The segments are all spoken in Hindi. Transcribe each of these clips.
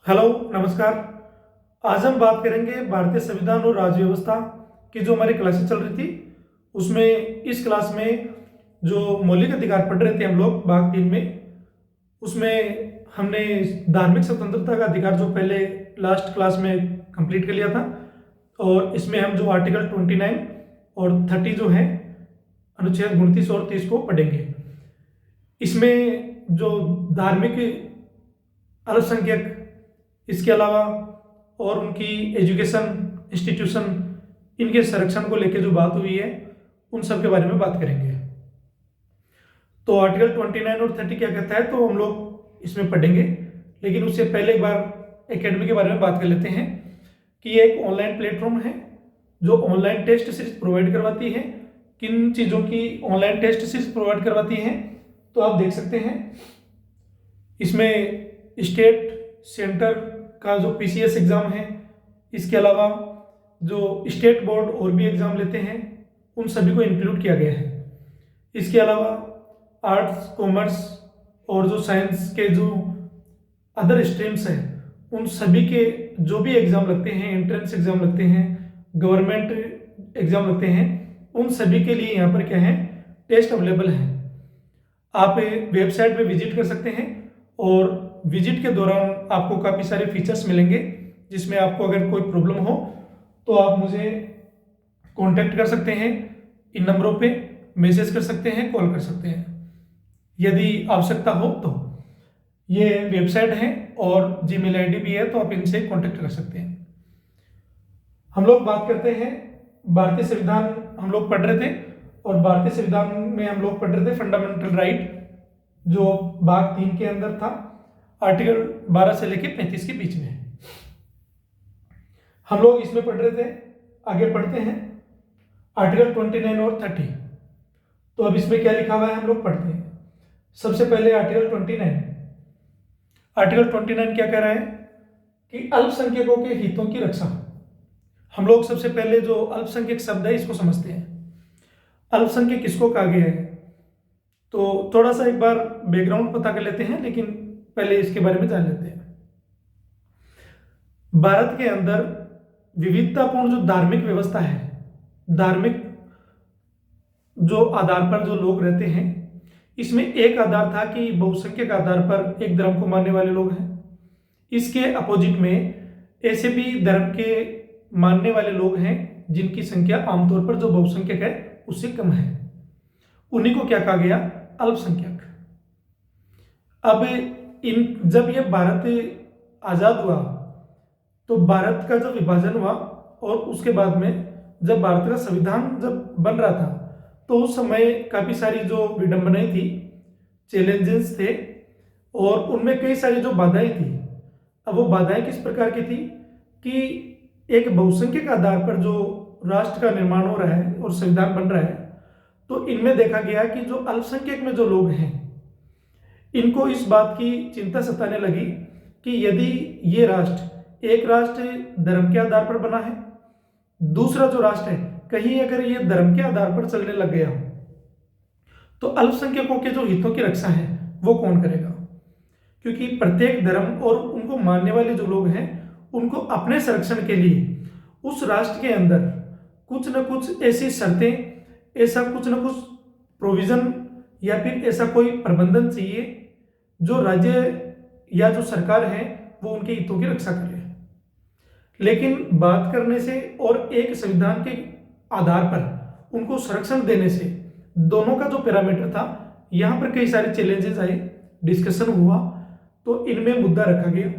हेलो, नमस्कार। आज हम बात करेंगे भारतीय संविधान और राज्य व्यवस्था की जो हमारी क्लासेस चल रही थी उसमें इस क्लास में जो मौलिक अधिकार पढ़ रहे थे हम लोग भाग 3 में, उसमें हमने धार्मिक स्वतंत्रता का अधिकार जो पहले लास्ट क्लास में कंप्लीट कर लिया था। और इसमें हम जो आर्टिकल 29 और 30 जो है अनुच्छेद 29 और 30 को पढ़ेंगे। इसमें जो धार्मिक अल्पसंख्यक, इसके अलावा और उनकी एजुकेशन इंस्टीट्यूशन, इनके संरक्षण को लेकर जो बात हुई है उन सब के बारे में बात करेंगे। तो आर्टिकल 29 और 30 क्या कहता है तो हम लोग इसमें पढ़ेंगे, लेकिन उससे पहले एक बार एकेडमी के बारे में बात कर लेते हैं कि ये एक ऑनलाइन प्लेटफॉर्म है जो ऑनलाइन टेस्ट सीरीज प्रोवाइड करवाती है। किन चीज़ों की ऑनलाइन टेस्ट सीरीज प्रोवाइड करवाती है तो आप देख सकते हैं इसमें स्टेट सेंटर का जो पीसीएस एग्ज़ाम है, इसके अलावा जो स्टेट बोर्ड और भी एग्ज़ाम लेते हैं उन सभी को इंक्लूड किया गया है। इसके अलावा आर्ट्स, कॉमर्स और जो साइंस के जो अदर स्ट्रीम्स हैं उन सभी के जो भी एग्ज़ाम लगते हैं, एंट्रेंस एग्ज़ाम लगते हैं, गवर्नमेंट एग्ज़ाम लगते हैं, उन सभी के लिए यहाँ पर क्या है टेस्ट अवेलेबल है। आप वेबसाइट पे विजिट कर सकते हैं और विजिट के दौरान आपको काफ़ी सारे फीचर्स मिलेंगे जिसमें आपको अगर कोई प्रॉब्लम हो तो आप मुझे कांटेक्ट कर सकते हैं, इन नंबरों पे मैसेज कर सकते हैं, कॉल कर सकते हैं यदि आवश्यकता हो तो। ये वेबसाइट है और जीमेल आईडी भी है तो आप इनसे कांटेक्ट कर सकते हैं। हम लोग बात करते हैं भारतीय संविधान हम लोग पढ़ रहे थे और भारतीय संविधान में हम लोग पढ़ रहे थे फंडामेंटल राइट जो भाग 3 के अंदर था, आर्टिकल 12 से लेकर 35 के बीच में हम लोग इसमें पढ़ रहे थे। आगे पढ़ते हैं आर्टिकल 29 और 30। तो अब इसमें क्या लिखा हुआ है हम लोग पढ़ते हैं। सबसे पहले आर्टिकल 29। आर्टिकल 29 क्या कह रहा है कि अल्पसंख्यकों के हितों की रक्षा। हम लोग सबसे पहले जो अल्पसंख्यक शब्द है इसको समझते हैं। अल्पसंख्यक किसको कहा गया है तो थोड़ा सा एक बार बैकग्राउंड पता कर लेते हैं, लेकिन पहले इसके बारे में जान लेते हैं। भारत के अंदर विविधतापूर्ण जो धार्मिक व्यवस्था है, धार्मिक जो आधार पर जो लोग रहते हैं, इसमें एक आधार था कि बहुसंख्यक आधार पर एक धर्म को मानने वाले लोग हैं। इसके अपोजिट में ऐसे भी धर्म के मानने वाले लोग हैं जिनकी संख्या आमतौर पर जो बहुसंख्यक है उससे कम है। उन्हीं को क्या कहा गया अल्पसंख्यक। अब इन जब ये भारत आज़ाद हुआ तो भारत का जो विभाजन हुआ और उसके बाद में जब भारत का संविधान जब बन रहा था तो उस समय काफ़ी सारी जो विडंबनाएं थी, चैलेंजेस थे और उनमें कई सारी जो बाधाएं थी। अब वो बाधाएं किस प्रकार की थी कि एक बहुसंख्यक आधार पर जो राष्ट्र का निर्माण हो रहा है और संविधान बन रहा है तो इनमें देखा गया कि जो अल्पसंख्यक में जो लोग हैं इनको इस बात की चिंता सताने लगी कि यदि ये राष्ट्र एक राष्ट्र धर्म के आधार पर बना है, दूसरा जो राष्ट्र है कहीं अगर ये धर्म के आधार पर चलने लग गया तो अल्पसंख्यकों के जो हितों की रक्षा है वो कौन करेगा। क्योंकि प्रत्येक धर्म और उनको मानने वाले जो लोग हैं उनको अपने संरक्षण के लिए उस राष्ट्र के अंदर कुछ न कुछ ऐसी शर्तें, ऐसा कुछ न कुछ प्रोविजन या फिर ऐसा कोई प्रबंधन चाहिए जो राज्य या जो सरकार है वो उनके हितों की रक्षा करे। लेकिन बात करने से और एक संविधान के आधार पर उनको संरक्षण देने से दोनों का जो पैरामीटर था यहाँ पर कई सारे चैलेंजेस आए, डिस्कशन हुआ तो इनमें मुद्दा रखा गया।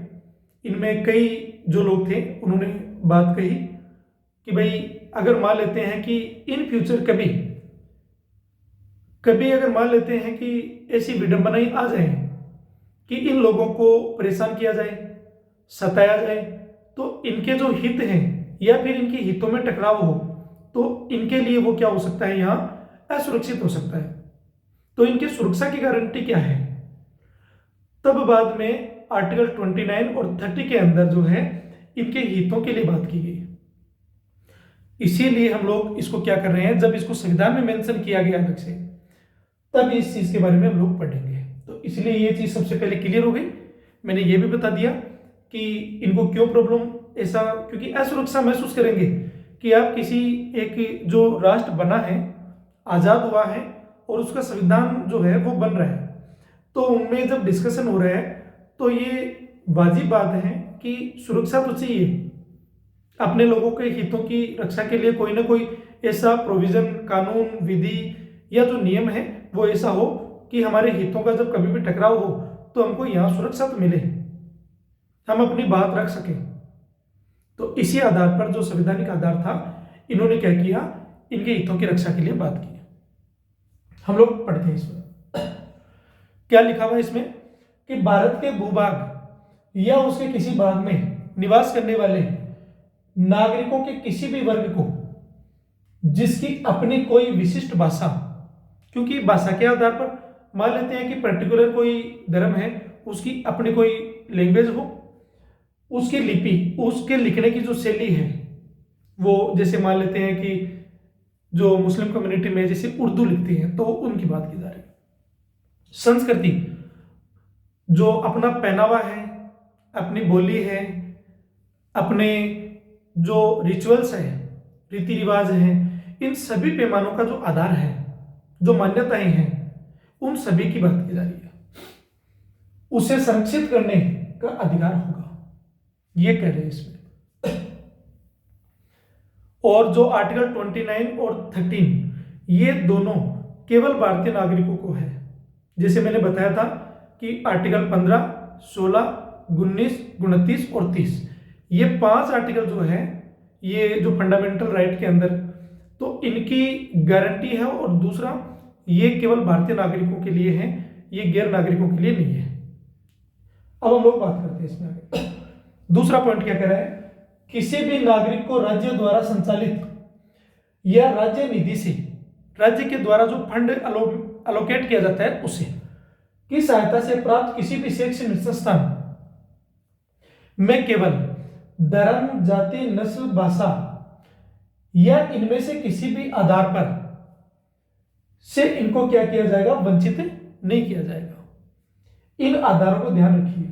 इनमें कई जो लोग थे उन्होंने बात कही कि भाई अगर मान लेते हैं कि इन फ्यूचर कभी अगर मान लेते हैं कि ऐसी विडंबनाएं आ जाए कि इन लोगों को परेशान किया जाए, सताया जाए, तो इनके जो हित हैं या फिर इनके हितों में टकराव हो तो इनके लिए वो क्या हो सकता है, यहाँ असुरक्षित हो सकता है। तो इनकी सुरक्षा की गारंटी क्या है। तब बाद में आर्टिकल 29 और 30 के अंदर जो है इनके हितों के लिए बात की गई। इसीलिए हम लोग इसको क्या कर रहे हैं, जब इसको संविधान में मेंशन किया गया अलग से तब इस चीज के बारे में हम लोग पढ़ेंगे। तो इसलिए ये चीज सबसे पहले क्लियर हो गई। मैंने ये भी बता दिया कि इनको क्यों प्रॉब्लम ऐसा, क्योंकि असुरक्षा महसूस करेंगे कि आप किसी एक जो राष्ट्र बना है, आज़ाद हुआ है और उसका संविधान जो है वो बन रहा है, तो उनमें जब डिस्कशन हो रहा है तो ये वाजिब बात है कि सुरक्षा तो चाहिए, अपने लोगों के हितों की रक्षा के लिए कोई ना कोई ऐसा प्रोविजन, कानून, विधि या जो नियम है वो ऐसा हो कि हमारे हितों का जब कभी भी टकराव हो तो हमको यहाँ सुरक्षा तो मिले, हम अपनी बात रख सकें। तो इसी आधार पर जो संवैधानिक आधार था, इन्होंने क्या किया, इनके हितों की रक्षा के लिए बात की। हम लोग पढ़ते हैं इसमें क्या लिखा हुआ है इसमें कि भारत के भूभाग या उसके किसी भाग में निवास करने वाले नागरिकों के किसी भी वर्ग को जिसकी अपनी कोई विशिष्ट भाषा, क्योंकि भाषा के आधार पर मान लेते हैं कि पर्टिकुलर कोई धर्म है, उसकी अपनी कोई लैंग्वेज हो, उसकी लिपि, उसके लिखने की जो शैली है वो, जैसे मान लेते हैं कि जो मुस्लिम कम्युनिटी में जैसे उर्दू लिखती हैं तो उनकी बात की जा रही है। संस्कृति, जो अपना पहनावा है, अपनी बोली है, अपने जो रिचुअल्स है, रीति रिवाज हैं, इन सभी पैमानों का जो आधार है, जो मान्यताएं हैं, उन सभी की बात की जा रही है। उसे संरक्षित करने का अधिकार होगा, ये कह रहे हैं इसमें। और जो आर्टिकल 29 और 13 ये दोनों केवल भारतीय नागरिकों को है। जैसे मैंने बताया था कि आर्टिकल 15, 16, 19, 29 और 30 ये 5 आर्टिकल जो है, ये जो फंडामेंटल राइट के अंदर, तो इनकी गारंटी है। और दूसरा, ये केवल भारतीय नागरिकों के लिए है, ये गैर नागरिकों के लिए नहीं है। अब हम लोग बात करते हैं इसमें आगे। दूसरा पॉइंट क्या कह रहा है, किसी भी नागरिक को राज्य द्वारा संचालित या राज्य निधि से, राज्य के द्वारा जो फंड अलोकेट किया जाता है उसे की सहायता से प्राप्त किसी भी शैक्षणिक संस्थान में केवल धर्म, जाति, नस्ल, भाषा या इनमें से किसी भी आधार पर से इनको क्या किया जाएगा, वंचित नहीं किया जाएगा। इन आधारों को ध्यान रखिए,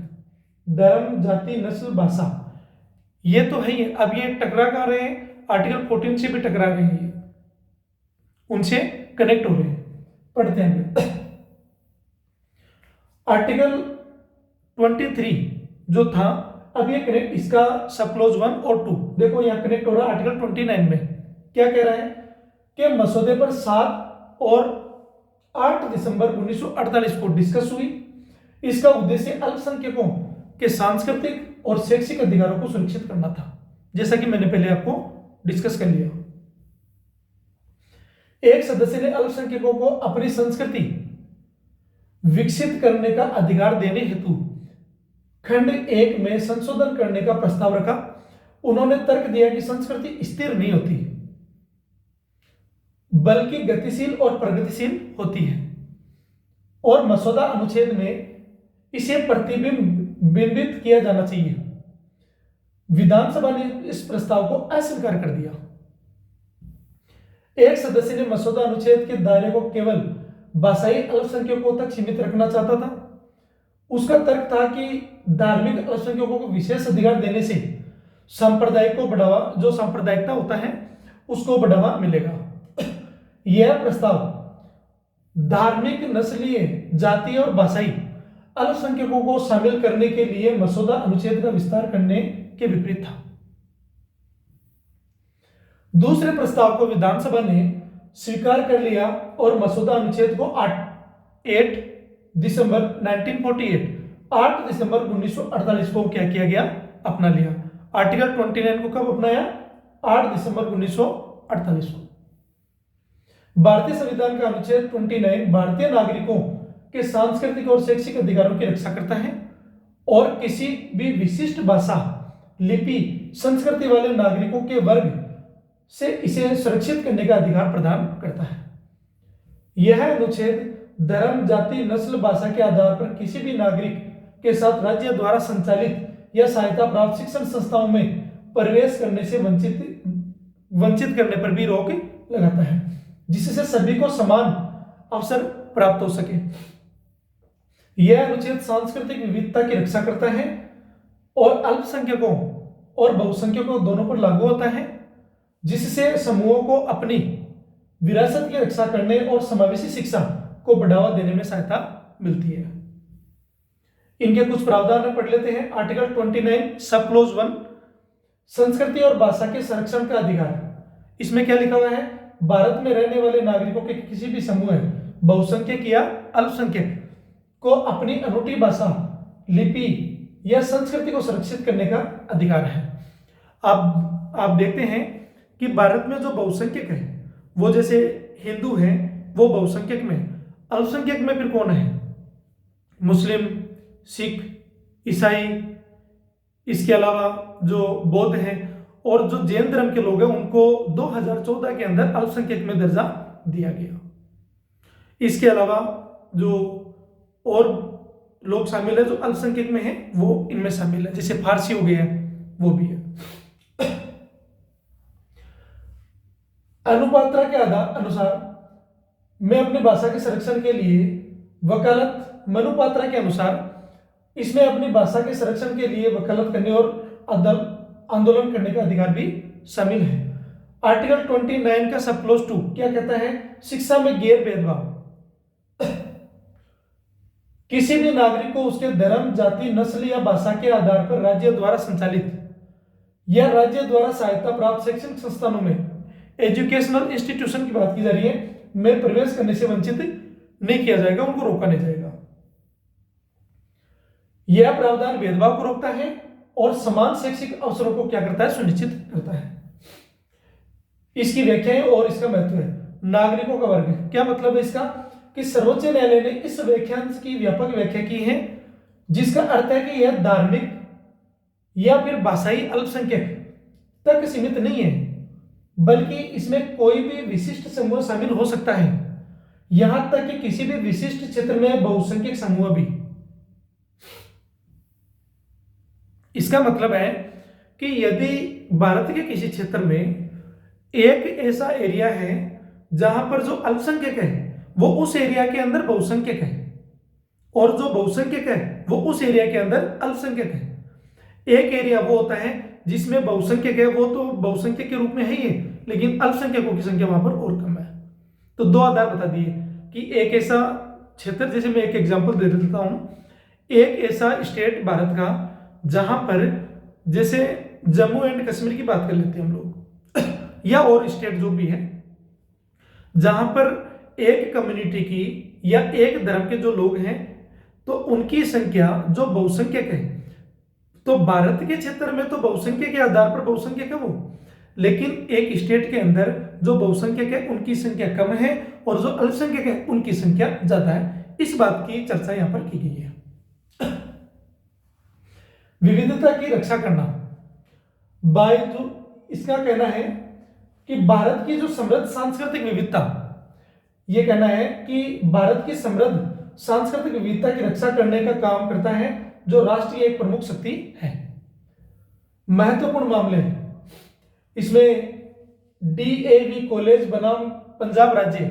धर्म, जाति, नस्ल, भाषा, ये तो है ही। अब ये टकरा कर रहे हैं, आर्टिकल 14 से भी टकरा रहे हैं, उनसे कनेक्ट हो रहे हैं। पढ़ते हैं आर्टिकल 23 जो था, अब ये कनेक्ट, इसका सब क्लोज 1 और 2 देखो यहां कनेक्ट हो रहा है। आर्टिकल 29 में क्या कह रहा है कि मसौदे पर 7 और 8 दिसंबर 1948 को डिस्कस हुई। इसका उद्देश्य अल्पसंख्यकों के सांस्कृतिक और शैक्षिक अधिकारों को सुरक्षित करना था, जैसा कि मैंने पहले आपको डिस्कस कर लिया। एक सदस्य ने अल्पसंख्यकों को अपनी संस्कृति विकसित करने का अधिकार देने हेतु खंड 1 में संशोधन करने का प्रस्ताव रखा। उन्होंने तर्क दिया कि संस्कृति स्थिर नहीं होती बल्कि गतिशील और प्रगतिशील होती है, और मसौदा अनुच्छेद में इसे प्रतिबिंबित किया जाना चाहिए। विधानसभा ने इस प्रस्ताव को अस्वीकार कर दिया। एक सदस्य ने मसौदा अनुच्छेद के दायरे को केवल भाषाई अल्पसंख्यकों तक सीमित रखना चाहता था। उसका तर्क था कि धार्मिक अल्पसंख्यकों को विशेष अधिकार देने से सांप्रदायिक को बढ़ावा, जो सांप्रदायिकता होता है उसको बढ़ावा मिलेगा। यह प्रस्ताव धार्मिक, नस्लीय, जातीय और भाषाई अल्पसंख्यकों को शामिल करने के लिए मसौदा अनुच्छेद का विस्तार करने के विपरीत था। दूसरे प्रस्ताव को विधानसभा ने स्वीकार कर लिया और मसौदा अनुच्छेद को 8 दिसंबर 1948, 8 दिसंबर 1948 को क्या किया गया, अपना लिया। आर्टिकल 29 को कब अपनाया, 8 दिसंबर 1948 को। भारतीय संविधान का अनुच्छेद 29 भारतीय नागरिकों के सांस्कृतिक और शैक्षिक अधिकारों की रक्षा करता है और किसी भी विशिष्ट भाषा, लिपि, संस्कृति वाले नागरिकों के वर्ग से इसे सुरक्षित करने का अधिकार प्रदान करता है। यह अनुच्छेद धर्म, जाति, नस्ल, भाषा के आधार पर किसी भी नागरिक के साथ राज्य द्वारा संचालित या सहायता प्राप्त शिक्षण संस्थाओं में प्रवेश करने से वंचित करने पर भी रोक लगाता है, जिससे सभी को समान अवसर प्राप्त हो सके। यह अनुच्छेद सांस्कृतिक विविधता की रक्षा करता है और अल्पसंख्यकों और बहुसंख्यकों दोनों पर लागू होता है, जिससे समूहों को अपनी विरासत की रक्षा करने और समावेशी शिक्षा को बढ़ावा देने में सहायता मिलती है। इनके कुछ प्रावधान पढ़ लेते हैं। आर्टिकल 29 सब क्लोज 1, संस्कृति और भाषा के संरक्षण का अधिकार। इसमें क्या लिखा हुआ है? भारत में रहने वाले नागरिकों के किसी भी समूह, बहुसंख्यक या अल्पसंख्यक, को अपनी अनूठी भाषा, लिपि या संस्कृति को सुरक्षित करने का अधिकार है। आप देखते हैं कि भारत में जो बहुसंख्यक है वो जैसे हिंदू है वो बहुसंख्यक में, अल्पसंख्यक में फिर कौन है? मुस्लिम, सिख, ईसाई, इसके अलावा जो बौद्ध हैं और जो जैन धर्म के लोग हैं उनको 2014 के अंदर अल्पसंख्यक में दर्जा दिया गया। इसके अलावा जो और लोग शामिल है जो अल्पसंख्यक में है वो इनमें शामिल है, जैसे फारसी हो गया वो भी है। अनुपात्रा के अनुसार मैं अपनी भाषा के संरक्षण के लिए वकालत, मनुपात्रा के अनुसार इसमें अपनी भाषा के संरक्षण के लिए वकालत करने और आंदोलन करने का अधिकार भी शामिल है। आर्टिकल 29 का सब क्लोज 2 क्या कहता है? शिक्षा में गैर भेदभाव। किसी भी नागरिक को उसके धर्म, जाति, नस्ल या भाषा के आधार पर राज्य द्वारा संचालित या राज्य द्वारा सहायता प्राप्त शैक्षणिक संस्थानों में, एजुकेशनल इंस्टीट्यूशन की बात की जा रही है, में प्रवेश करने से वंचित नहीं किया जाएगा, उनको रोका नहीं जाएगा। यह प्रावधान भेदभाव को रोकता है और समान शैक्षिक अवसरों को क्या करता है? सुनिश्चित करता है। इसकी व्याख्या है और इसका महत्व है। नागरिकों का वर्ग, क्या मतलब है इसका? कि सर्वोच्च न्यायालय ने इस व्याख्यांश की व्यापक व्याख्या की है, जिसका अर्थ है कि यह धार्मिक या फिर भाषाई अल्पसंख्यक तक सीमित नहीं है, बल्कि इसमें कोई भी विशिष्ट समूह शामिल हो सकता है, यहां तक कि किसी भी विशिष्ट क्षेत्र में बहुसंख्यक समूह भी। इसका मतलब है कि यदि भारत के किसी क्षेत्र में एक ऐसा एरिया है जहां पर जो अल्पसंख्यक है वो उस एरिया के अंदर बहुसंख्यक है और जो बहुसंख्यक है वो उस एरिया के अंदर अल्पसंख्यक है। एक एरिया वो होता है जिसमें बहुसंख्यक है, वो तो बहुसंख्यक के रूप में है ही है, लेकिन अल्पसंख्यकों की संख्या वहां पर और कम है। तो दो आधार बता दिए कि एक ऐसा क्षेत्र, जैसे मैं एक एग्जांपल दे देता हूं, एक ऐसा स्टेट भारत का जहां पर जैसे जम्मू एंड कश्मीर की बात कर लेते हैं हम लोग या और स्टेट जो भी है, जहां पर एक कम्युनिटी की या एक धर्म के जो लोग हैं तो उनकी संख्या जो बहुसंख्यक है, तो भारत के क्षेत्र में तो बहुसंख्यक के आधार पर बहुसंख्यक है वो, लेकिन एक स्टेट के अंदर जो बहुसंख्यक है उनकी संख्या कम है और जो अल्पसंख्यक है उनकी संख्या ज्यादा है। इस बात की चर्चा यहां पर की गई है। विविधता की रक्षा करना, जो इसका कहना है कि भारत की जो समृद्ध सांस्कृतिक विविधता, यह कहना है कि भारत की समृद्ध सांस्कृतिक विविधता की रक्षा करने का काम करता है जो राष्ट्र की एक प्रमुख शक्ति है। महत्वपूर्ण मामले इसमें DAV कॉलेज बनाम पंजाब राज्य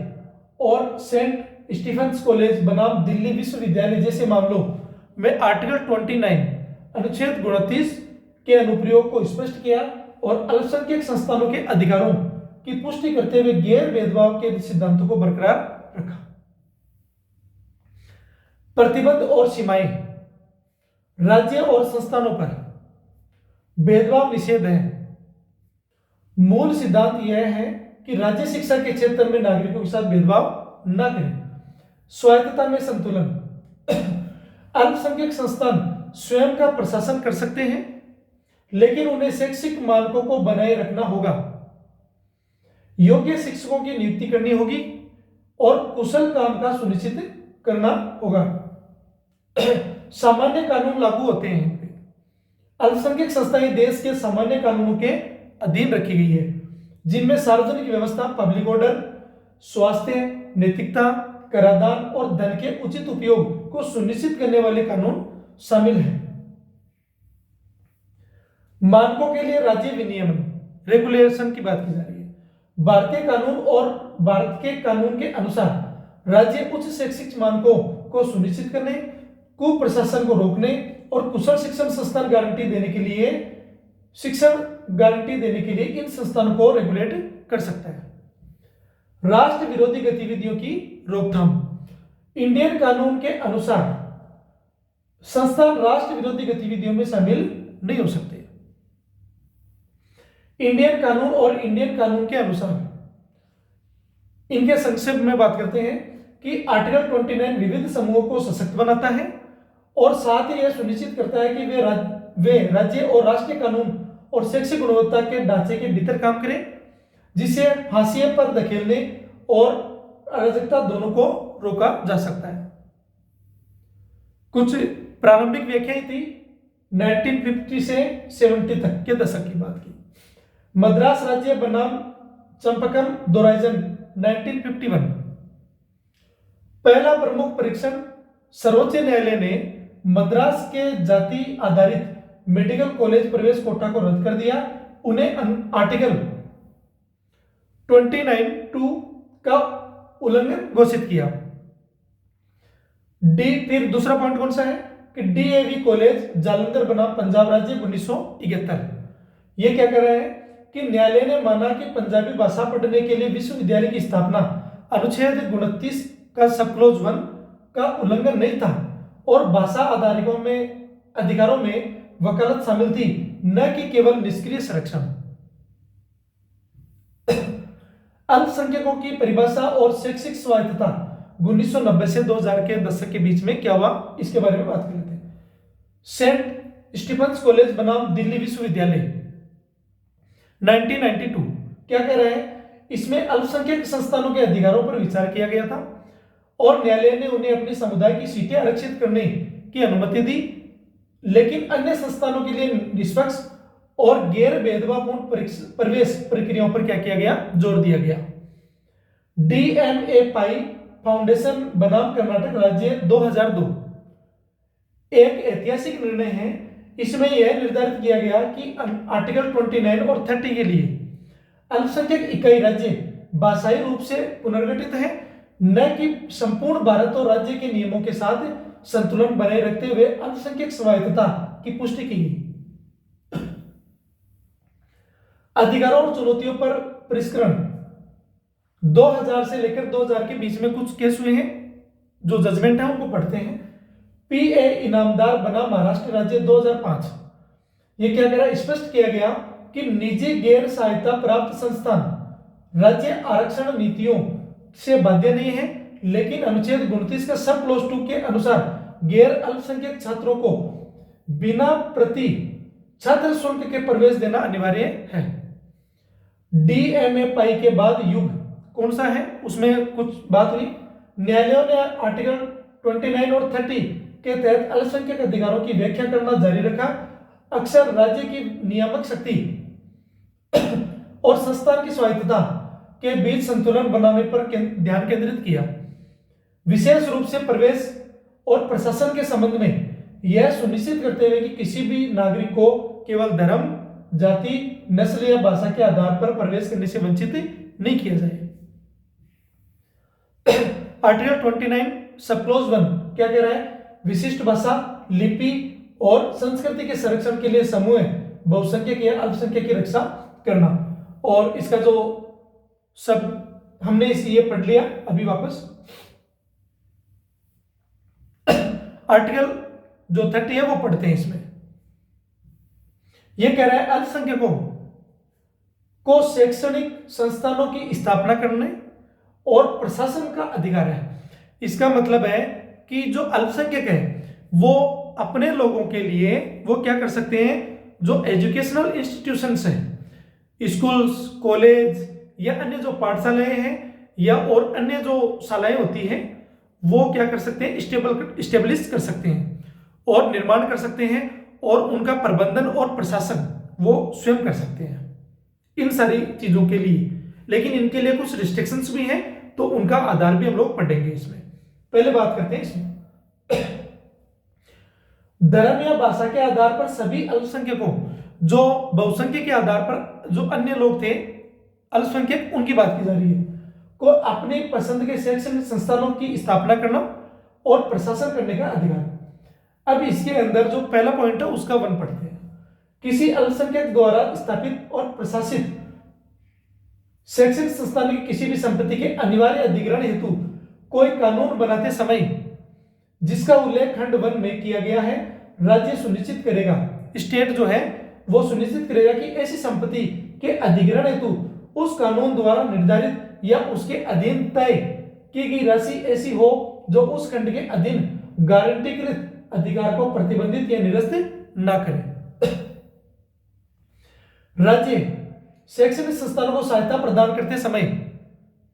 और सेंट स्टीफेंस कॉलेज बनाम दिल्ली विश्वविद्यालय जैसे मामलों में आर्टिकल 29 अनुच्छेद 29 के अनुप्रयोग को स्पष्ट किया और अल्पसंख्यक संस्थानों के अधिकारों की पुष्टि करते हुए गैर भेदभाव के सिद्धांतों को बरकरार रखा। प्रतिबंध और सीमाएं, राज्य और संस्थानों पर भेदभाव निषेध है। मूल सिद्धांत यह है कि राज्य शिक्षा के क्षेत्र में नागरिकों के साथ भेदभाव न करें। स्वायत्तता में संतुलन, अल्पसंख्यक संस्थान स्वयं का प्रशासन कर सकते हैं, लेकिन उन्हें शैक्षिक मानकों को बनाए रखना होगा। योग्य शिक्षकों की नियुक्ति करनी होगी और कुशल काम का सुनिश्चित करना होगा। सामान्य कानून लागू होते हैं। अल्पसंख्यक संस्थाएं देश के सामान्य कानूनों के अधीन रखी गई है, जिनमें सार्वजनिक व्यवस्था, पब्लिक ऑर्डर, स्वास्थ्य, नैतिकता, कराधान और धन के उचित उपयोग को सुनिश्चित करने वाले कानून शामिल हैं। मानकों के लिए राज्य विनियमन, रेगुलेशन की बात की जा रही है। भारतीय कानून और भारत के कानून के अनुसार राज्य उच्च शैक्षिक मानकों को सुनिश्चित करने, कुप्रशासन को रोकने और कुशल शिक्षण संस्थान गारंटी देने के लिए इन संस्थानों को रेगुलेट कर सकता है। राष्ट्र विरोधी गतिविधियों की रोकथाम। इंडियन कानून के अनुसार संस्थान राष्ट्र विरोधी गतिविधियों में शामिल नहीं हो सकते। इंडियन कानून और इंडियन कानून के अनुसार इनके संक्षेप में बात करते हैं कि आर्टिकल 29 विविध समूहों को सशक्त बनाता है और साथ ही यह सुनिश्चित करता है कि वे राज्य और राष्ट्रीय कानून और शैक्षिक गुणवत्ता के ढांचे के भीतर काम करें, जिससे हाशिए पर धकेलने और अराजकता दोनों को रोका जा सकता है। कुछ प्रारंभिक व्याख्याएं थी 1950 से 70 तक के दशक की बात की। मद्रास राज्य बनाम चंपकम दोराइजन 1951। पहला प्रमुख परीक्षण सर्वोच्च न्यायालय ने मद्रास के जाति आधारित मेडिकल कॉलेज प्रवेश कोटा को रद्द कर दिया। उन्हें आर्टिकल 29(2) का उल्लंघन घोषित किया। फिर दूसरा पॉइंट कौन सा है कि डीएवी कॉलेज जालंधर बनाम पंजाब राज्य 1971। ये क्या कर रहा है कि न्यायालय ने माना कि पंजाबी भाषा पढ़ने के लिए विश्वविद्यालय की स्थापना अनुच्छेद 29 का सब क्लॉज 1 का उल्लंघन नहीं था और भाषा अधिकारों में वकालत शामिल थी, न कि केवल निष्क्रिय संरक्षण। अल्पसंख्यकों की परिभाषा और शैक्षिक स्वायत्तता 1990 से 2000 के दशक के बीच में क्या हुआ, इसके बारे में बात कर लेते हैं। सेंट स्टीफंस कॉलेज बनाम दिल्ली विश्वविद्यालय 1992 क्या कह रहा है, इसमें अल्पसंख्यक संस्थानों के अधिकारों पर विचार किया गया था और न्यायालय ने उन्हें अपने समुदाय की सीटें आरक्षित करने की अनुमति दी, लेकिन अन्य संस्थानों के लिए निष्पक्ष और गैर भेदभावपूर्ण प्रवेश प्रक्रियाओं पर क्या किया गया, जोर दिया गया। डीएमए पाई फाउंडेशन बनाम कर्नाटक राज्य 2002 एक ऐतिहासिक निर्णय है। इसमें यह निर्धारित किया गया कि आर्टिकल 29 और 30 के लिए अल्पसंख्यक इकाई राज्य भाषाई रूप से पुनर्गठित है, न कि संपूर्ण भारत और राज्य के नियमों के साथ संतुलन बनाए रखते हुए अल्पसंख्यक स्वायत्तता की पुष्टि की गई। अधिकारों और चुनौतियों पर परिष्करण 2000 से लेकर 2000 के बीच में कुछ केस हुए हैं, जो जजमेंट है उनको पढ़ते हैं। पीए इनामदार बना महाराष्ट्र राज्य 2005। ये क्या कह रहा है, स्पष्ट किया गया कि निजी गैर सहायता प्राप्त संस्थान राज्य आरक्षण नीतियों से बाध्य नहीं है, लेकिन अनुच्छेद 29 का सब क्लॉज 2 के अनुसार गैर अल्पसंख्यक छात्रों को बिना प्रति छात्र शुल्क के प्रवेश देना अनिवार्य है। डीएमए पाई के बाद युग कौन सा है, उसमें कुछ बात हुई। न्यायालयों ने आर्टिकल 29 और 30 के तहत अल्पसंख्यक अधिकारों की व्याख्या करना जारी रखा। अक्सर राज्य की नियामक शक्ति और संस्थान की स्वायत्तता के बीच संतुलन बनाने पर ध्यान केंद्रित किया, विशेष रूप से प्रवेश और प्रशासन के संबंध में यह सुनिश्चित करते हुए कि किसी भी नागरिक को केवल धर्म, जाति, नस्ल या भाषा के आधार पर प्रवेश करने से वंचित नहीं किया जाए। आर्टिकल 29 सब क्लॉज 1 क्या कह रहा है, विशिष्ट भाषा, लिपि और संस्कृति के संरक्षण के लिए समूह बहुसंख्यक या अल्पसंख्यक की रक्षा करना। और इसका जो सब हमने ये पढ़ लिया, अभी वापस आर्टिकल जो 30 है वो पढ़ते हैं। इसमें यह कह रहा है अल्पसंख्यकों को शैक्षणिक संस्थानों की स्थापना करने और प्रशासन का अधिकार है। इसका मतलब है कि जो अल्पसंख्यक है वो अपने लोगों के लिए वो क्या कर सकते हैं, जो एजुकेशनल इंस्टीट्यूशंस हैं, स्कूल्स, कॉलेज या अन्य जो पाठशालाएं हैं या और अन्य जो शालाएं होती हैं, वो क्या कर सकते हैं, स्टेब्लिश कर सकते हैं और निर्माण कर सकते हैं और उनका प्रबंधन और प्रशासन वो स्वयं कर सकते हैं इन सारी चीजों के लिए। लेकिन इनके लिए कुछ रिस्ट्रिक्शंस भी हैं, तो उनका आधार भी हम लोग पढ़ेंगे। इसमें पहले बात करते हैं इसमें धर्म या भाषा के आधार पर सभी अल्पसंख्यकों, जो बहुसंख्यक के आधार पर जो अन्य लोग थे अल्पसंख्यक, उनकी बात की जा रही है, को अपनी पसंद के शैक्षणिक संस्थानों की स्थापना करना और प्रशासन करने का अधिकार। अब इसके अंदर जो पहला पॉइंट है उसका 1 पढ़ते हैं। किसी अल्पसंख्यक द्वारा स्थापित और प्रशासित शैक्षणिक संस्थान की किसी भी संपत्ति के अनिवार्य अधिग्रहण हेतु कोई कानून बनाते समय जिसका उल्लेख खंड 1 में किया गया है, राज्य सुनिश्चित करेगा, स्टेट जो है वो सुनिश्चित करेगा कि ऐसी संपत्ति के अधिग्रहण हेतु उस कानून द्वारा निर्धारित या उसके अधीन तय की गई राशि ऐसी हो जो उस खंड के अधीन गारंटीकृत अधिकार को प्रतिबंधित या निरस्त न करे। राज्य शैक्षणिक संस्थानों को सहायता प्रदान करते समय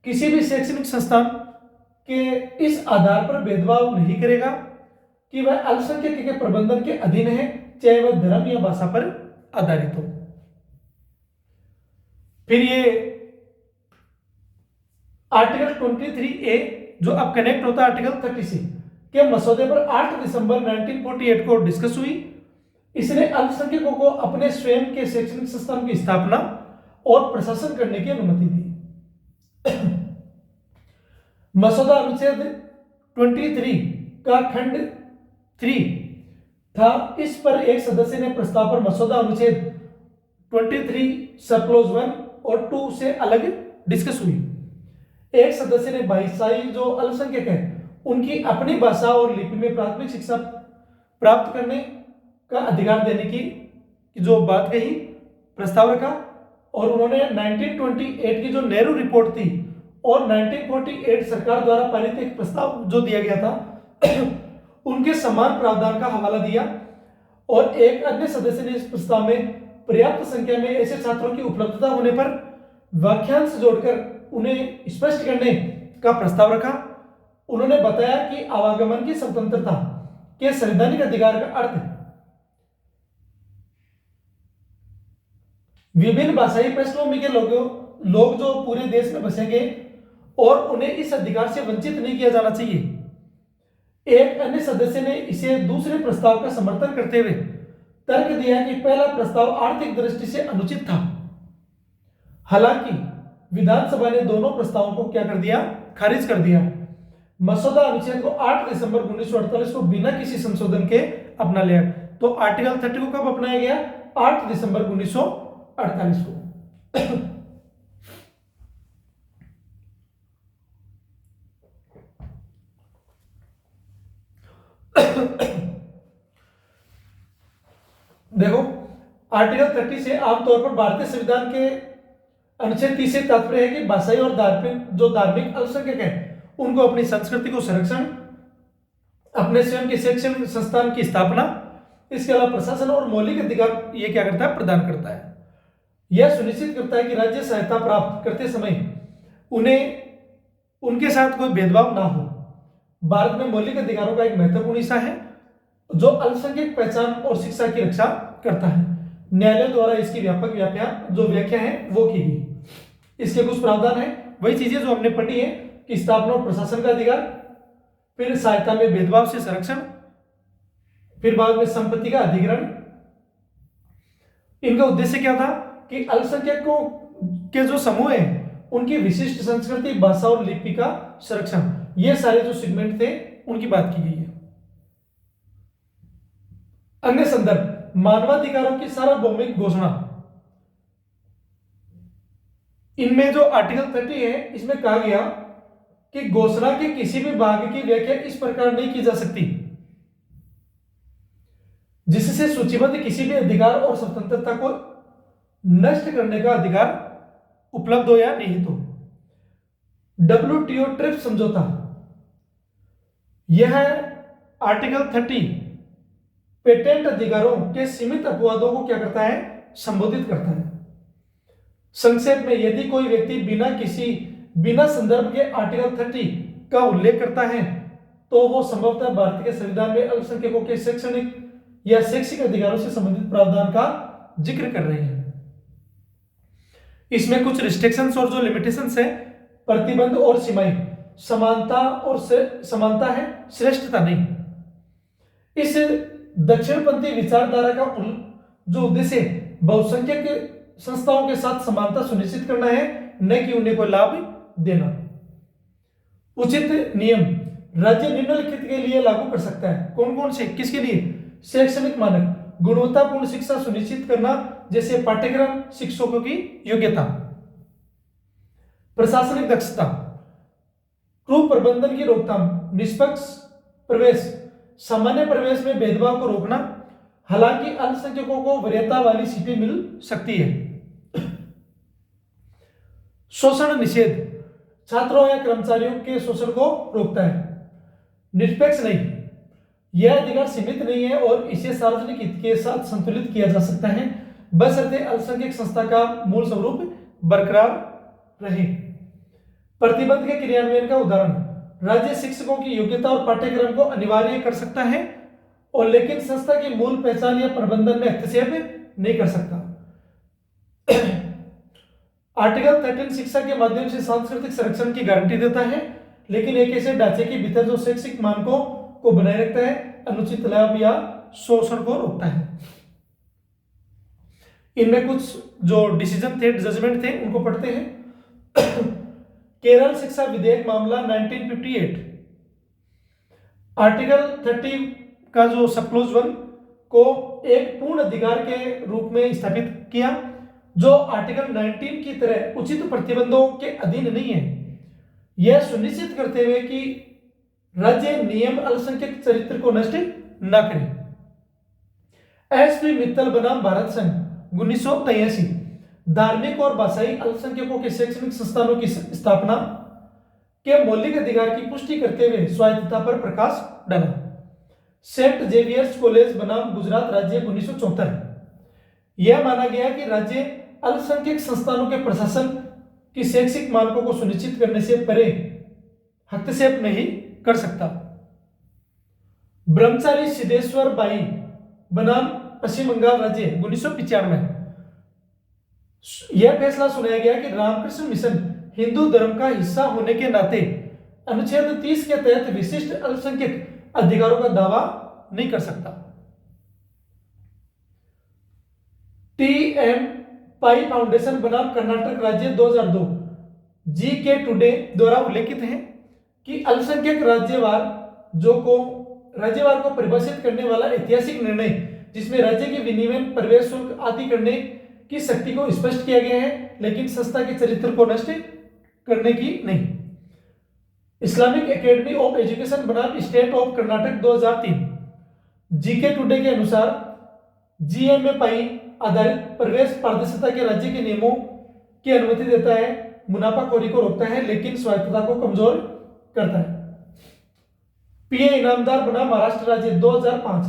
किसी भी शैक्षणिक संस्थान के इस आधार पर भेदभाव नहीं करेगा कि वह अल्पसंख्यक के प्रबंधन के अधीन है, चाहे वह धर्म या भाषा पर आधारित हो। फिर ये आर्टिकल 23A जो अब कनेक्ट होता है आर्टिकल 30 से के मसौदे पर 8 दिसंबर 1948 को डिस्कस हुई। इसने अल्पसंख्यकों को अपने स्वयं के शैक्षणिक संस्थान की स्थापना और प्रशासन करने की अनुमति दी। मसौदा अनुच्छेद 23 का खंड 3 था। इस पर एक सदस्य ने प्रस्ताव पर मसौदा अनुच्छेद 23 सब क्लोज 1 और 2 से अलग डिस्कस हुई। एक सदस्य ने भाषाई जो अल्पसंख्यक है उनकी अपनी भाषा और लिपि में प्राथमिक शिक्षा प्राप्त करने का अधिकार देने की जो बात कही, प्रस्ताव रखा। और उन्होंने 1928 की जो नेहरू रिपोर्ट थी और 1948 सरकार द्वारा पारित एक प्रस्ताव जो दिया गया था उनके समान प्रावधान का हवाला दिया। और एक अन्य सदस्य ने इस प्रस्ताव में पर्याप्त संख्या में ऐसे छात्रों की उपलब्धता होने पर वाक्यांश जोड़कर उन्हें स्पष्ट करने का प्रस्ताव रखा। उन्होंने बताया कि आवागमन की स्वतंत्रता के संवैधानिक अधिकार का अर्थ विभिन्न भाषाई पृष्ठभूमि के लोग जो पूरे देश में बसेंगे और उन्हें इस अधिकार से वंचित नहीं किया जाना चाहिए। एक अन्य सदस्य ने इसे दूसरे प्रस्ताव का समर्थन करते हुए तर्क दिया कि पहला प्रस्ताव आर्थिक दृष्टि से अनुचित था। हालांकि विधानसभा ने दोनों प्रस्तावों को क्या कर दिया, खारिज कर दिया। मसौदा अनुच्छेद को 8 दिसंबर 1948 को बिना किसी संशोधन के अपना लिया। तो आर्टिकल 30 को कब अपनाया गया? 8 दिसंबर 1948 को। देखो आर्टिकल 30 से आमतौर पर भारतीय संविधान के अनुच्छेद 30 से तात्पर्य है कि भाषाई और धार्मिक अल्पसंख्यक हैं उनको अपनी संस्कृति को संरक्षण, अपने स्वयं के शैक्षणिक संस्थान की स्थापना, इसके अलावा प्रशासन और मौलिक अधिकार ये क्या करता है, प्रदान करता है। यह सुनिश्चित करता है कि राज्य सहायता प्राप्त करते समय उन्हें उनके साथ कोई भेदभाव ना हो। भारत में मौलिक अधिकारों का एक महत्वपूर्ण हिस्सा है जो अल्पसंख्यक पहचान और शिक्षा की रक्षा करता है। न्यायालय द्वारा इसकी व्यापक व्याख्या है वो की गई। इसके कुछ प्रावधान है, वही चीजें जो हमने पढ़ी है कि स्थापना और प्रशासन का अधिकार, फिर सहायता में भेदभाव से संरक्षण, फिर बाद में संपत्ति का अधिग्रहण। इनका उद्देश्य क्या था कि अल्पसंख्यकों के जो समूह है उनकी विशिष्ट संस्कृति, भाषा और लिपि का संरक्षण, ये सारे जो सेगमेंट थे उनकी बात की गई है। अन्य संदर्भ मानवाधिकारों की सार्वभौमिक घोषणा। इनमें जो आर्टिकल 30 है इसमें कहा गया कि घोषणा के किसी भी भाग की व्याख्या इस प्रकार नहीं की जा सकती जिससे सूचीबद्ध किसी भी अधिकार और स्वतंत्रता को नष्ट करने का अधिकार उपलब्ध हो या निहित हो। WTO ट्रिप्स समझौता, यह आर्टिकल 30 पेटेंट अधिकारों के सीमित अपवादों को क्या करता है, संबोधित करता है। संक्षेप में यदि कोई व्यक्ति बिना संदर्भ के आर्टिकल 30 का उल्लेख करता है तो वो संभवतः भारत के संविधान में अल्पसंख्यकों के शैक्षणिक या शैक्षिक अधिकारों से संबंधित प्रावधान का जिक्र कर रहे हैं। इसमें कुछ रिस्ट्रिक्शंस और जो लिमिटेशंस है, प्रतिबंध और सीमाएं, समानता है, श्रेष्ठता नहीं। इस दक्षिणपंथी विचारधारा का जो उद्देश्य बहुसंख्यक संस्थाओं के साथ समानता सुनिश्चित करना है, न कि उन्हें कोई लाभ देना। उचित नियम राज्य निम्नलिखित के लिए लागू कर सकता है। कौन कौन से, किसके लिए? शैक्षणिक मानक, गुणवत्तापूर्ण शिक्षा सुनिश्चित करना, जैसे पाठ्यक्रम, शिक्षकों की योग्यता, प्रशासनिक दक्षता, कुप्रबंधन की रोकथाम, निष्पक्ष प्रवेश, सामान्य प्रवेश में भेदभाव को रोकना, हालांकि अल्पसंख्यकों को वरीयता वाली सीटें मिल सकती है। शोषण निषेध, छात्रों या कर्मचारियों के शोषण को रोकता है। निरपेक्ष नहीं, यह अधिकार सीमित नहीं है और इसे सार्वजनिक हित के साथ संतुलित किया जा सकता है, बशर्ते अल्पसंख्यक संस्था का मूल स्वरूप बरकरार रहे। प्रतिबंध के क्रियान्वयन का उदाहरण, राज्य शिक्षकों की योग्यता और पाठ्यक्रम को अनिवार्य कर सकता है और लेकिन संस्था की मूल पहचान या प्रबंधन में हस्तक्षेप नहीं कर सकता। आर्टिकल 13 शिक्षा के माध्यम से सांस्कृतिक संरक्षण की गारंटी देता है, लेकिन एक ऐसे ढांचे के भीतर जो शैक्षिक मानकों को बनाए रखता है, अनुचित लाभ या शोषण को रोकता है। इनमें कुछ जो डिसीजन थे, जजमेंट थे, उनको पढ़ते हैं। केरल शिक्षा विधेयक मामला 1958, आर्टिकल 30 का जो सब क्लॉज 1 को एक पूर्ण अधिकार के रूप में स्थापित किया, जो आर्टिकल 19 की तरह उचित प्रतिबंधों के अधीन नहीं है, यह सुनिश्चित करते हुए कि राज्य नियम अल्पसंख्यक चरित्र को नष्ट न करे। एसपी मित्तल बनाम भारत संघ 1983, धार्मिक और भाषाई अल्पसंख्यकों के शैक्षणिक संस्थानों की स्थापना के मौलिक अधिकार की पुष्टि करते हुए स्वायत्तता पर प्रकाश डाला। सेंट जेवियर्स कॉलेज बनाम गुजरात राज्य 1974, यह माना गया कि राज्य अल्पसंख्यक संस्थानों के प्रशासन की शैक्षिक मानकों को सुनिश्चित करने से परे हस्तक्षेप नहीं कर सकता। ब्रह्मचारी सिद्धेश्वर बाई बनाम पश्चिम बंगाल राज्य 1995, यह फैसला सुनाया गया कि रामकृष्ण मिशन हिंदू धर्म का हिस्सा होने के नाते अनुच्छेद 30 के तहत विशिष्ट अल्पसंख्यक अधिकारों का दावा नहीं कर सकता। टी.एम. पाई फाउंडेशन बनाम कर्नाटक राज्य 2002, जी.के. टुडे द्वारा उल्लेखित है कि अल्पसंख्यक राज्यवार को परिभाषित करने वाला ऐतिहासिक निर्णय, जिसमें राज्य के विनिमय, प्रवेश शुल्क आदि करने की शक्ति को स्पष्ट किया गया है, लेकिन संस्था के चरित्र को नष्ट करने की नहीं। इस्लामिक एकेडमी ऑफ एजुकेशन बनाम state of Karnataka 2003, GK. Today के अनुसार जीएमए आधारित प्रवेश पारदर्शिता के राज्य के नियमों की अनुमति देता है, मुनाफाखोरी को रोकता है, लेकिन स्वायत्तता को कमजोर करता है। पीए इनामदार बनाम महाराष्ट्र राज्य 2005,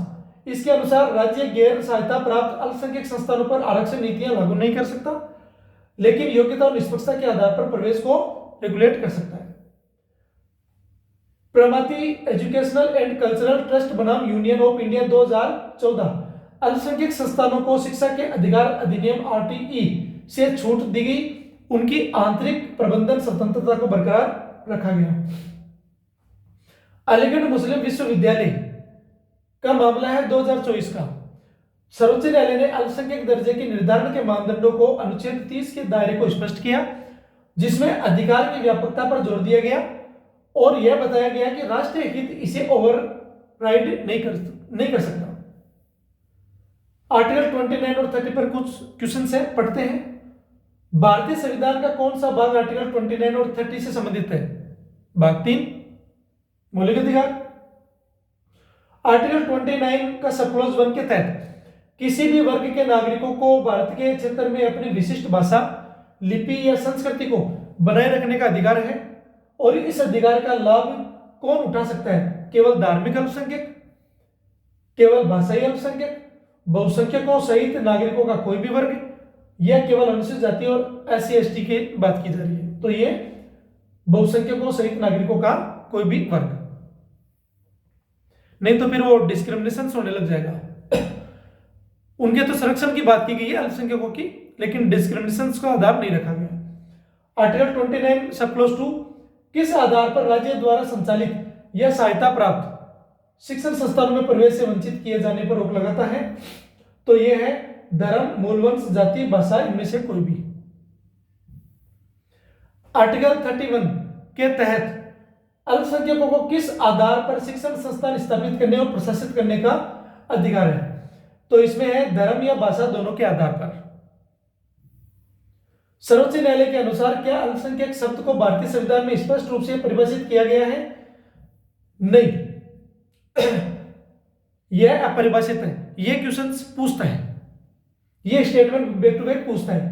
इसके अनुसार राज्य गैर सहायता प्राप्त अल्पसंख्यक संस्थानों पर आरक्षण नीतियां लागू नहीं कर सकता, लेकिन योग्यता और निष्पक्षता के आधार पर प्रवेश को रेगुलेट कर सकता है। प्रमाती एजुकेशनल एंड कल्चरल ट्रस्ट बनाम यूनियन ऑफ इंडिया 2014, अल्पसंख्यक संस्थानों को शिक्षा के अधिकार अधिनियम आरटीई से छूट दी गई, उनकी आंतरिक प्रबंधन स्वतंत्रता को बरकरार रखा गया। अलीगढ़ मुस्लिम विश्वविद्यालय का मामला है 2024 का। सर्वोच्च न्यायालय ने अल्पसंख्यक दर्जे के निर्धारण के मानदंडों को अनुच्छेद 30 के दायरे को स्पष्ट किया, जिसमें अधिकार की व्यापकता पर जोर दिया गया और यह बताया गया कि राष्ट्रीय हित इसे ओवरराइड नहीं कर सकता। आर्टिकल 29 और 30 पर कुछ क्वेश्चंस है, पढ़ते हैं। भारतीय संविधान का कौन सा भाग आर्टिकल 29 और 30 से संबंधित है? भाग 3, मौलिक अधिकार। आर्टिकल 29 का सब क्लॉज 1 के तहत किसी भी वर्ग के नागरिकों को भारत के क्षेत्र में अपनी विशिष्ट भाषा, लिपि या संस्कृति को बनाए रखने का अधिकार है और इस अधिकार का लाभ कौन उठा सकता है? केवल धार्मिक अल्पसंख्यक, केवल भाषाई अल्पसंख्यक, बहुसंख्यकों सहित नागरिकों का कोई भी वर्ग, या केवल अनुसूचित जाति और SC/ST की बात की जा रही है। तो ये बहुसंख्यकों सहित नागरिकों का कोई भी वर्ग, नहीं तो फिर वो डिस्क्रिमिनेशन होने लग जाएगा। उनके तो संरक्षण की बात की गई है अल्पसंख्यकों की, लेकिन डिस्क्रिमिनेशन का आधार नहीं रखा गया। आर्टिकल 29 सब क्लॉज 2, किस आधार पर राज्य द्वारा संचालित या सहायता प्राप्त शिक्षण संस्थानों में प्रवेश से वंचित किए जाने पर रोक लगाता है? तो यह है धर्म, मूलवंश, जाति, भाषा, इनमें से कोई भी। आर्टिकल 31 के तहत अल्पसंख्यकों को किस आधार पर शिक्षण संस्थान स्थापित करने और प्रशासित करने का अधिकार है? तो इसमें है धर्म या भाषा दोनों के आधार पर। सर्वोच्च न्यायालय के अनुसार क्या अल्पसंख्यक शब्द को भारतीय संविधान में स्पष्ट रूप से परिभाषित किया गया है? नहीं, यह अपरिभाषित है। यह क्वेश्चन पूछता है, यह स्टेटमेंट बैक टू बैक पूछता है।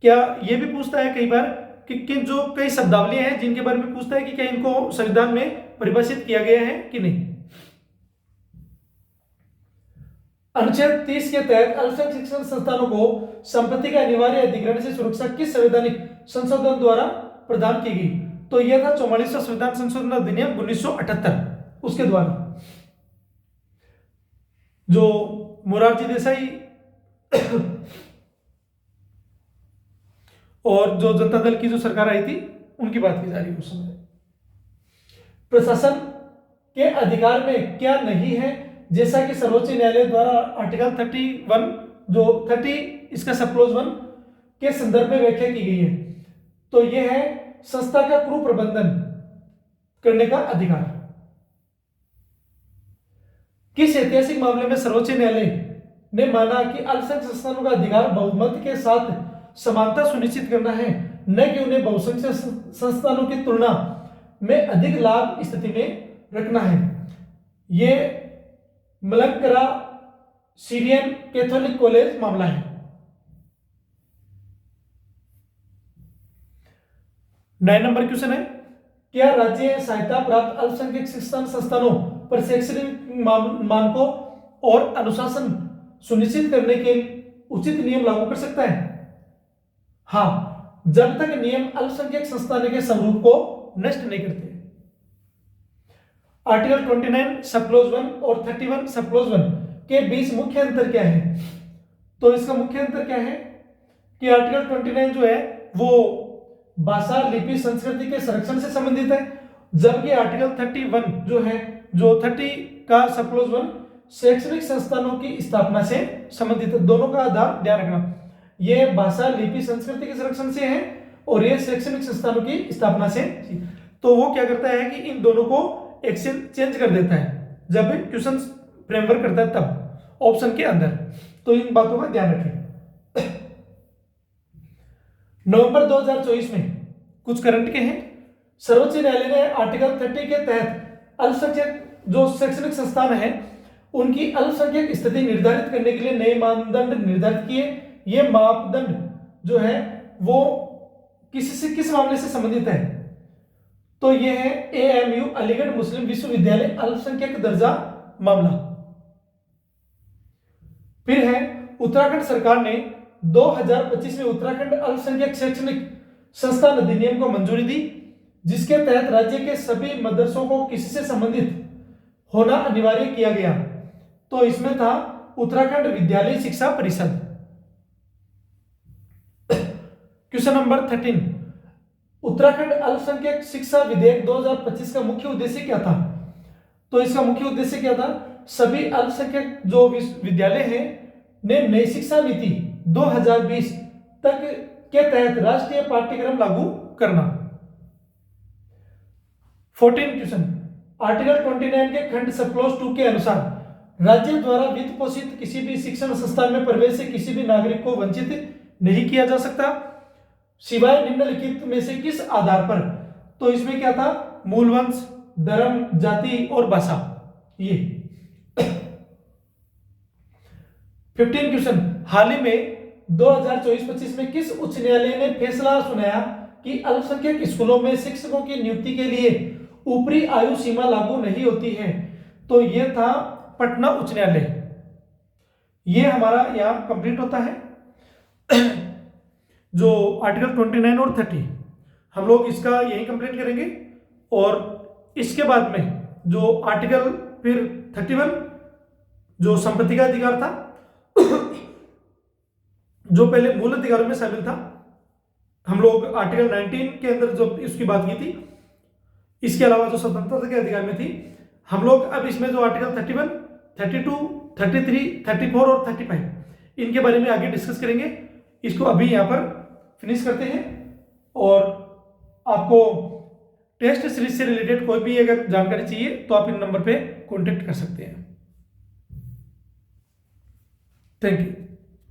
क्या यह भी पूछता है कई बार कि जो कई शब्दावलियां हैं जिनके बारे में पूछता है कि क्या इनको संविधान में परिभाषित किया गया है कि नहीं। अनुच्छेद 30 के तहत अल्पसंख्यक शिक्षण संस्थानों को संपत्ति का अनिवार्य अधिग्रहण से सुरक्षा किस संवैधानिक संशोधन द्वारा प्रदान की गई? तो यह था 44वां संविधान संशोधन अधिनियम 1978, उसके द्वारा। जो मोरारजी देसाई और जो जनता दल की जो सरकार आई थी उनकी बात की जा रही है उस समय। प्रशासन के अधिकार में क्या नहीं है, जैसा कि सर्वोच्च न्यायालय द्वारा आर्टिकल 31 जो 30 इसका सब क्लॉज 1 के संदर्भ में व्याख्या की गई है। तो यह है संस्था का कुप्रबंधन करने का अधिकार। किस ऐतिहासिक मामले में सर्वोच्च न्यायालय ने माना कि अल्पसंख्यक संस्थानों का अधिकार बहुमत के साथ समानता सुनिश्चित करना है, न कि उन्हें बहुसंख्यक संस्थानों की तुलना में अधिक लाभ स्थिति में रखना है? ये मलंकरा सीरियन कैथोलिक कॉलेज मामला है। 9 नंबर क्वेश्चन है, क्या राज्य सहायता प्राप्त अल्पसंख्यक शिक्षण संस्थानों पर शैक्षणिक मानकों और अनुशासन सुनिश्चित करने के उचित नियम लागू कर सकता है? हाँ, जब तक नियम अल्पसंख्यक संस्थान के स्वरूप को नष्ट नहीं करते। आर्टिकल 29 सब क्लॉज 1 और 31 सब क्लॉज 1 के बीच मुख्य अंतर क्या है? तो इसका मुख्य अंतर क्या है कि आर्टिकल 29 जो है वो भाषा, लिपि, संस्कृति के संरक्षण से संबंधित है, जबकि आर्टिकल 31 जो है, जो 30 का सब क्लॉज 1 शैक्षणिक संस्थानों की स्थापना से संबंधित है। दोनों का आधार ध्यान रखना, ये भाषा, लिपि, संस्कृति के संरक्षण से है और ये शैक्षणिक संस्थानों की स्थापना से। तो वो क्या करता है कि इन दोनों को एक्सचेंज कर देता है जब क्वेश्चन फ्रेमवर्क करता है तब ऑप्शन के अंदर। तो इन बातों का ध्यान रखें। नवंबर 2024 में कुछ करंट के हैं। सर्वोच्च न्यायालय ने आर्टिकल 30 के तहत अल्पसंख्यक जो शैक्षणिक संस्थान है उनकी अल्पसंख्यक स्थिति निर्धारित करने के लिए नए मानदंड निर्धारित किए। ये मापदंड जो है वो किस मामले से संबंधित है? तो ये है AMU अलीगढ़ मुस्लिम विश्वविद्यालय अल्पसंख्यक दर्जा मामला। फिर है उत्तराखंड सरकार ने 2025 में उत्तराखंड अल्पसंख्यक शैक्षणिक संस्थान अधिनियम को मंजूरी दी, जिसके तहत राज्य के सभी मदरसों को किसी से संबंधित होना अनिवार्य किया गया। तो इसमें था उत्तराखंड विद्यालय शिक्षा परिषद। क्वेश्चन नंबर 13, उत्तराखंड अल्पसंख्यक शिक्षा विधेयक 2025 का मुख्य उद्देश्य क्या था? तो इसका मुख्य उद्देश्य क्या था? सभी अल्पसंख्यक जो विद्यालय हैं ने नई शिक्षा नीति 2020 तक के तहत राष्ट्रीय पाठ्यक्रम लागू करना। 14 क्वेश्चन, आर्टिकल 29 के खंड सब क्लॉज 2 के अनुसार राज्य द्वारा वित्त पोषित किसी भी शिक्षण संस्थान में प्रवेश से किसी भी नागरिक को वंचित नहीं किया जा सकता सिवाय निम्नलिखित में से किस आधार पर? तो इसमें क्या था? मूल वंश, धर्म, जाति और भाषा। ये 15 क्वेश्चन, हाल ही में 2024-25 में किस उच्च न्यायालय ने फैसला सुनाया कि अल्पसंख्यक स्कूलों में शिक्षकों की नियुक्ति के लिए ऊपरी आयु सीमा लागू नहीं होती है? तो ये था पटना उच्च न्यायालय। ये हमारा यहाँ कंप्लीट होता है जो आर्टिकल 29 और 30 हम लोग इसका यही कंप्लीट करेंगे। और इसके बाद में जो आर्टिकल फिर 31 जो संपत्ति का अधिकार था जो पहले मूल अधिकारों में शामिल था, हम लोग आर्टिकल 19 के अंदर जो इसकी बात की थी, इसके अलावा जो स्वतंत्रता के अधिकार में थी, हम लोग अब इसमें जो आर्टिकल 31, 32, 33, 34 और 35 इनके बारे में आगे डिस्कस करेंगे। इसको अभी यहाँ पर फिनिश करते हैं और आपको टेस्ट सीरीज से रिलेटेड कोई भी अगर जानकारी चाहिए तो आप इन नंबर पे कॉन्टेक्ट कर सकते हैं। Thank you.